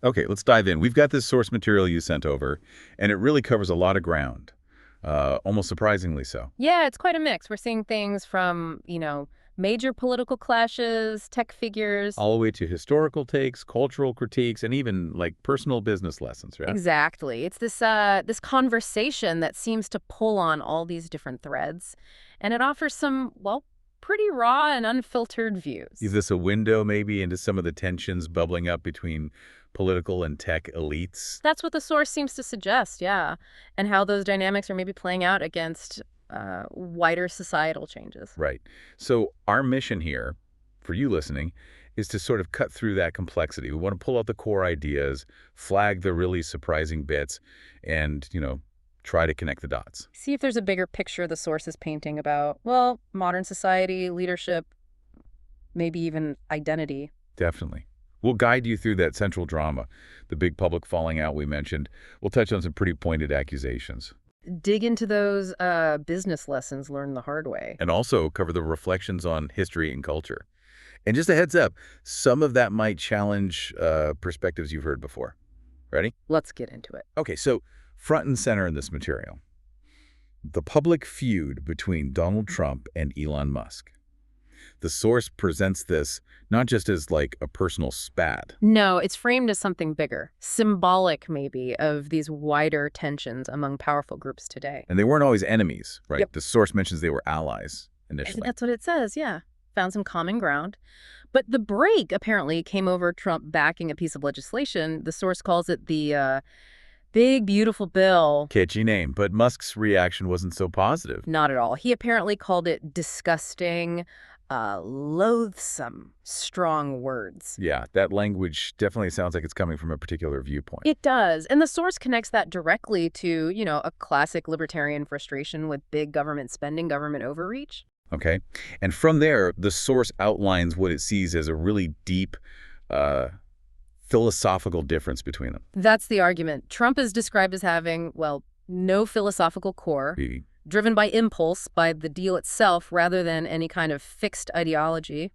Okay, let's dive in. We've got this source material you sent over, and it really covers a lot of ground, almost surprisingly so. Yeah, it's quite a mix. We're seeing things from, major political clashes, tech figures. All the way to historical takes, cultural critiques, and even like personal business lessons, right? Exactly. It's this conversation that seems to pull on all these different threads, and it offers some, well, pretty raw and unfiltered Is views. this a window maybe into some of the tensions bubbling up between political and tech elites? That's what the source seems to suggest, yeah, and how those dynamics are maybe playing out against wider societal changes. Right. So our mission here, for you listening, is to sort of cut through that complexity. We want to pull out the core ideas, flag the really surprising bits, and, try to connect the dots. See if there's a bigger picture the source is painting about, well, modern society, leadership, maybe even identity. Definitely. We'll guide you through that central drama, the big public falling out we mentioned. We'll touch on some pretty pointed accusations. Dig into those business lessons learned the hard way. And also cover the reflections on history and culture. And just a heads up, some of that might challenge perspectives you've heard before. Ready? Let's get into it. Okay, so front and center in this material, the public feud between Donald Trump and Elon Musk. The source presents this not just as like a personal spat. No, it's framed as something bigger, symbolic maybe of these wider tensions among powerful groups today. And they weren't always enemies, right? Yep. The source mentions they were allies And initially. that's what it says, yeah. Found some common ground. But the break apparently came over Trump backing a piece of legislation. The source calls it the big, beautiful bill. Catchy name, but Musk's reaction wasn't so positive. Not at all. He apparently called it disgusting, loathsome, strong words. Yeah, that language definitely sounds like it's coming from a particular viewpoint. It does. And the source connects that directly to, a classic libertarian frustration with big government spending, government overreach. Okay? And from there, the source outlines what it sees as a really deep philosophical difference between them. That's the argument. Trump is described as having, well, no philosophical core, driven by impulse, by the deal itself, rather than any kind of fixed ideology.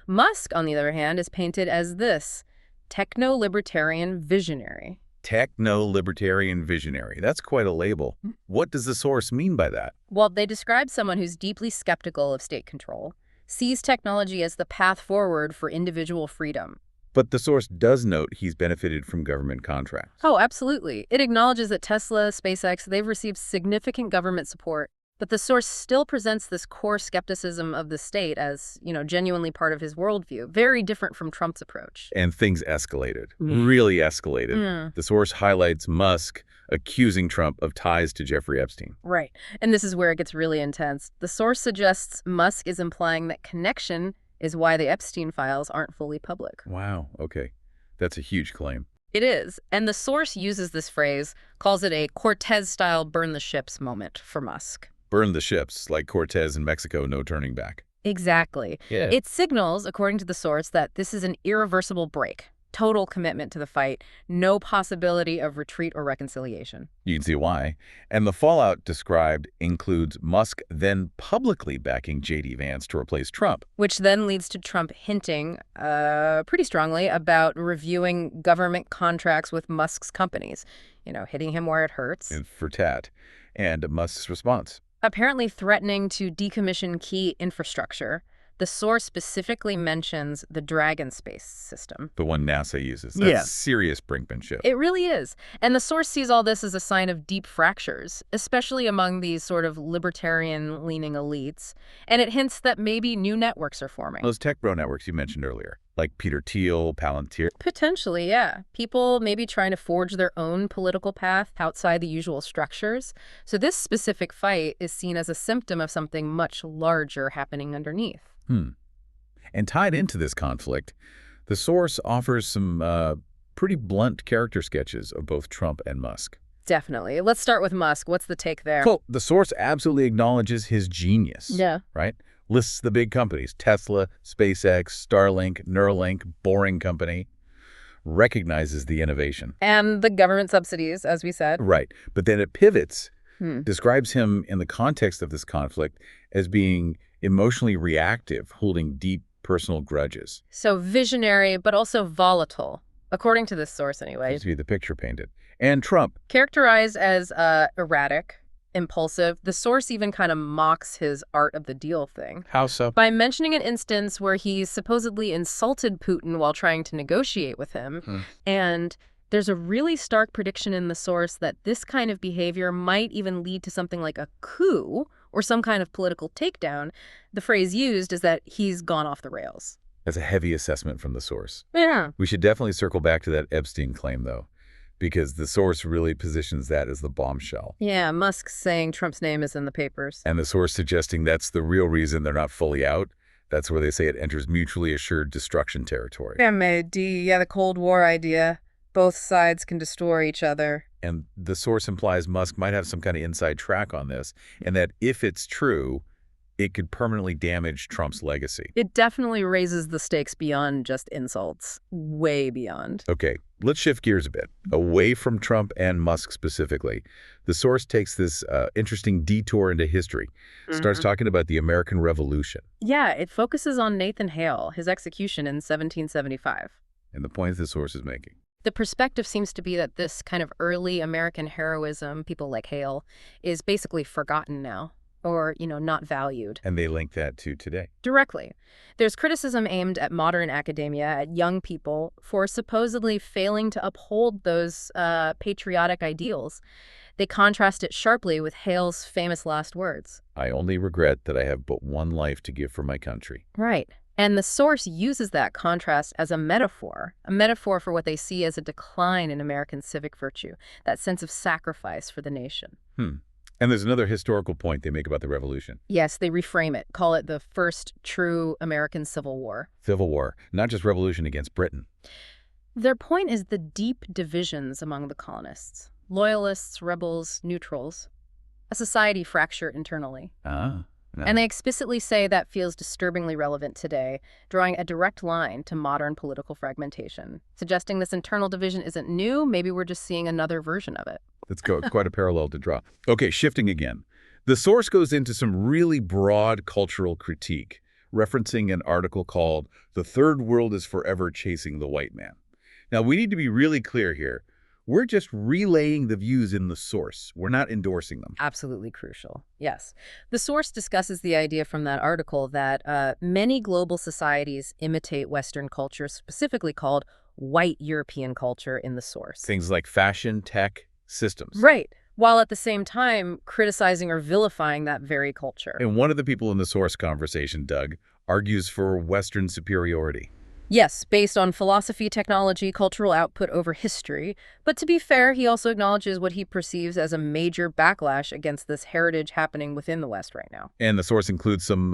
Musk, on the other hand, is painted as this techno-libertarian visionary. Techno-libertarian visionary. That's quite a label. What does the source mean by that? Well, they describe someone who's deeply skeptical of state control, sees technology as the path forward for individual freedom. But the source does note he's benefited from government contracts. Oh, absolutely. It acknowledges that Tesla, SpaceX, they've received significant government support, but the source still presents this core skepticism of the state as, genuinely part of his worldview, very different from Trump's approach. And things escalated, really escalated. The source highlights Musk accusing Trump of ties to Jeffrey Epstein. Right. And this is where it gets really intense. The source suggests Musk is implying that connection is why the Epstein files aren't fully public. Wow, okay. That's a huge claim. It is. And the source uses this phrase, calls it a Cortez-style burn the ships moment for Musk. Burn the ships, like Cortez in Mexico, no turning back. Exactly. Yeah. It signals, according to the source, that this is an irreversible break. Total commitment to the fight, no possibility of retreat or reconciliation. You can see why. And the fallout described includes Musk then publicly backing J.D. Vance to replace Trump. Which then leads to Trump hinting pretty strongly about reviewing government contracts with Musk's companies, hitting him where it hurts. And for tat. And Musk's response. Apparently threatening to decommission key infrastructure. The source specifically mentions the Dragon space system. The one NASA uses. That's serious brinkmanship. It really is. And the source sees all this as a sign of deep fractures, especially among these sort of libertarian-leaning elites. And it hints that maybe new networks are forming. Those tech bro networks you mentioned earlier, like Peter Thiel, Palantir. Potentially, yeah. People maybe trying to forge their own political path outside the usual structures. So this specific fight is seen as a symptom of something much larger happening underneath. And tied into this conflict, the source offers some pretty blunt character sketches of both Trump and Musk. Definitely. Let's start with Musk. What's the take there? Well, the source absolutely acknowledges his genius. Yeah. Right? Lists the big companies, Tesla, SpaceX, Starlink, Neuralink, Boring Company. Recognizes the innovation. And the government subsidies, as we said. Right. But then it pivots, describes him in the context of this conflict as being emotionally reactive, holding deep personal grudges. So visionary, but also volatile. according to this source anyway. Seems to be the picture painted. And Trump. Characterized as erratic, impulsive, the source even kind of mocks his art of the deal thing. How so? By mentioning an instance where he supposedly insulted Putin while trying to negotiate with him. And there's a really stark prediction in the source that this kind of behavior might even lead to something like a coup or some kind of political takedown. The phrase used is that he's gone off the rails. That's a heavy assessment from the source. Yeah. We should definitely circle back to that Epstein claim, though, because the source really positions that as the bombshell. Yeah, Musk saying Trump's name is in the papers. And the source suggesting that's the real reason they're not fully out. That's where they say it enters mutually assured destruction territory. Yeah, the Cold War idea. Both sides can destroy each other. And the source implies Musk might have some kind of inside track on this, and that if it's true, it could permanently damage Trump's legacy. It definitely raises the stakes beyond just insults. Way beyond. Okay, let's shift gears a bit, away from Trump and Musk specifically. The source takes this interesting detour into history, starts talking about the American Revolution. Yeah, it focuses on Nathan Hale, his execution in 1775. And the point the source is making. The perspective seems to be that this kind of early American heroism, people like Hale, is basically forgotten now. Or, not valued. And they link that to today. Directly. There's criticism aimed at modern academia, at young people, for supposedly failing to uphold those patriotic ideals. They contrast it sharply with Hale's famous last words. I only regret that I have but one life to give for my country. Right. And the source uses that contrast as a metaphor for what they see as a decline in American civic virtue, that sense of sacrifice for the nation. And there's another historical point they make about the revolution. Yes, they reframe it, call it the first true American Civil War. Civil War, not just revolution against Britain. Their point is the deep divisions among the colonists. Loyalists, rebels, neutrals. A society fractured internally. No. And they explicitly say that feels disturbingly relevant today, drawing a direct line to modern political fragmentation, suggesting this internal division isn't new, maybe we're just seeing another version of it. That's quite a parallel to draw. Okay, shifting again. The source goes into some really broad cultural critique, referencing an article called "The Third World is Forever Chasing the White Man." Now, we need to be really clear here. We're just relaying the views in the source. We're not endorsing them. Absolutely crucial. Yes. The source discusses the idea from that article that many global societies imitate Western culture, specifically called white European culture in the source. Things like fashion, tech, systems. Right. While at the same time criticizing or vilifying that very culture. And one of the people in the source conversation, Doug, argues for Western superiority. Yes, based on philosophy, technology, cultural output over history. But to be fair, he also acknowledges what he perceives as a major backlash against this heritage happening within the West right now. And the source includes some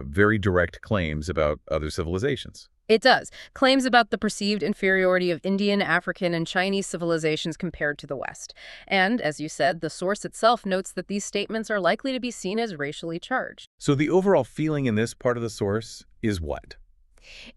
very direct claims about other civilizations. It does. Claims about the perceived inferiority of Indian, African, and Chinese civilizations compared to the West. And, as you said, the source itself notes that these statements are likely to be seen as racially charged. So the overall feeling in this part of the source is what?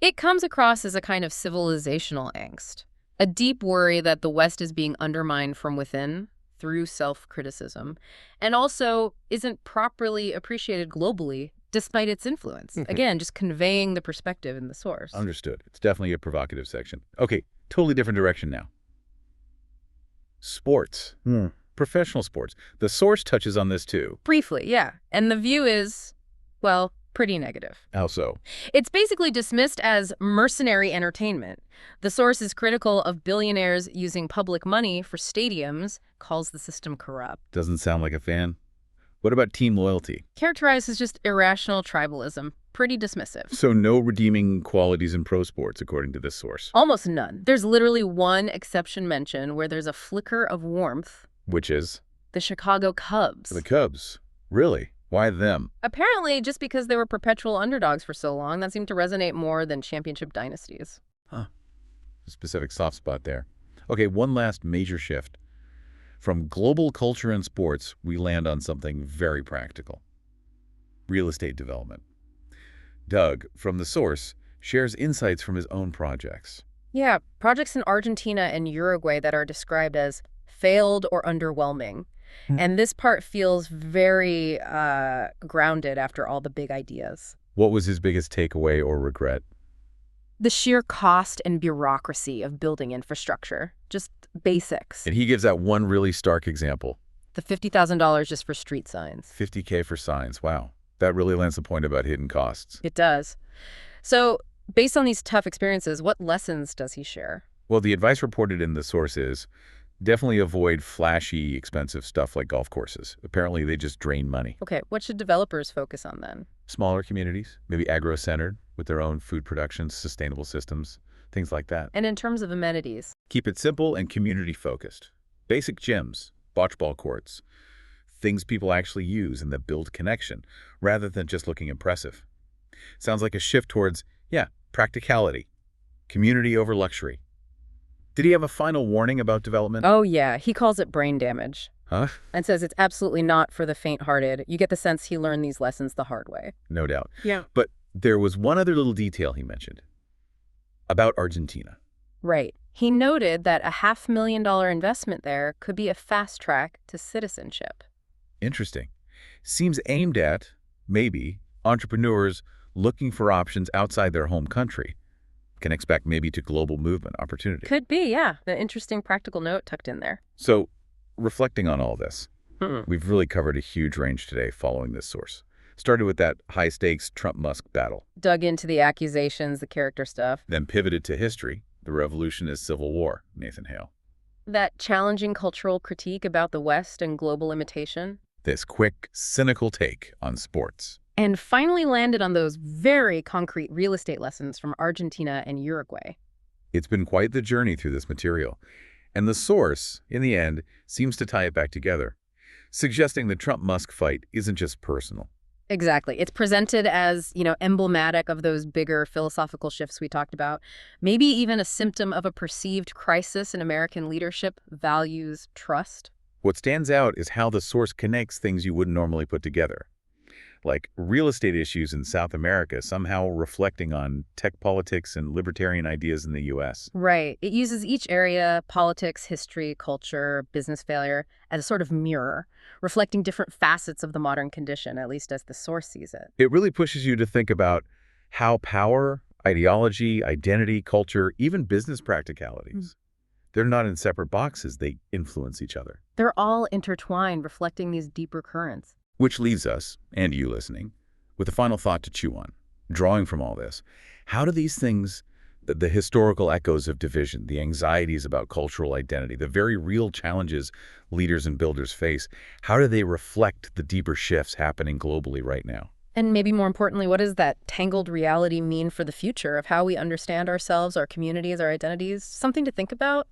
It comes across as a kind of civilizational angst, a deep worry that the West is being undermined from within through self-criticism, and also isn't properly appreciated globally despite its influence. Again, just conveying the perspective in the source. Understood. It's definitely a provocative section. Okay, totally different direction now. Sports. Professional sports. The source touches on this too. Briefly, yeah. And the view is, well, pretty negative. How so? It's basically dismissed as mercenary entertainment. The source is critical of billionaires using public money for stadiums, calls the system corrupt. Doesn't sound like a fan. What about team loyalty? Characterized as just irrational tribalism. Pretty dismissive. So no redeeming qualities in pro sports, according to this source. Almost none. There's literally one exception mentioned where there's a flicker of warmth. Which is? The Chicago Cubs. The Cubs. Really? Why them? Apparently, just because they were perpetual underdogs for so long, that seemed to resonate more than championship dynasties. Huh. A specific soft spot there. Okay, one last major shift. From global culture and sports, we land on something very practical. Real estate development. Doug, from the source, shares insights from his own projects. Yeah, projects in Argentina and Uruguay that are described as failed or underwhelming. And this part feels very grounded after all the big ideas. What was his biggest takeaway or regret? The sheer cost and bureaucracy of building infrastructure. Just basics. And he gives that one really stark example. The $50,000 just for street signs. $50K for signs. Wow. That really lands the point about hidden costs. It does. So, based on these tough experiences, what lessons does he share? Well, the advice reported in the source is definitely avoid flashy, expensive stuff like golf courses. Apparently, they just drain money. Okay, what should developers focus on then? Smaller communities, maybe agro-centered, with their own food production, sustainable systems, things like that. And in terms of amenities? Keep it simple and community-focused. Basic gyms, bocce courts, things people actually use and that build connection, rather than just looking impressive. Sounds like a shift towards, practicality, community over luxury. Did he have a final warning about development? Oh yeah, he calls it brain damage. Huh? And says it's absolutely not for the faint-hearted. You get the sense he learned these lessons the hard way. No doubt. Yeah. But there was one other little detail he mentioned about Argentina. Right. He noted that a $500,000 investment there could be a fast track to citizenship. Interesting. Seems aimed at, maybe, entrepreneurs looking for options outside their home country. Can expect maybe to global movement opportunity. Could be, yeah. An interesting practical note tucked in there. So, reflecting on all this, we've really covered a huge range today following this source. Started with that high-stakes Trump-Musk battle. Dug into the accusations, the character stuff. Then pivoted to history. The revolution is civil war, Nathan Hale. That challenging cultural critique about the West and global imitation. This quick, cynical take on sports. And finally landed on those very concrete real estate lessons from Argentina and Uruguay. It's been quite the journey through this material. And the source, in the end, seems to tie it back together, suggesting the Trump-Musk fight isn't just personal. Exactly. It's presented as, emblematic of those bigger philosophical shifts we talked about. Maybe even a symptom of a perceived crisis in American leadership, values, trust. What stands out is how the source connects things you wouldn't normally put together, like real estate issues in South America somehow reflecting on tech politics and libertarian ideas in the U.S. Right. It uses each area, politics, history, culture, business failure, as a sort of mirror, reflecting different facets of the modern condition, at least as the source sees it. It really pushes you to think about how power, ideology, identity, culture, even business practicalities, they're not in separate boxes. They influence each other. They're all intertwined, reflecting these deeper currents. Which leaves us, and you listening, with a final thought to chew on. Drawing from all this, how do these things, the historical echoes of division, the anxieties about cultural identity, the very real challenges leaders and builders face, how do they reflect the deeper shifts happening globally right now? And maybe more importantly, what does that tangled reality mean for the future of how we understand ourselves, our communities, our identities? Something to think about?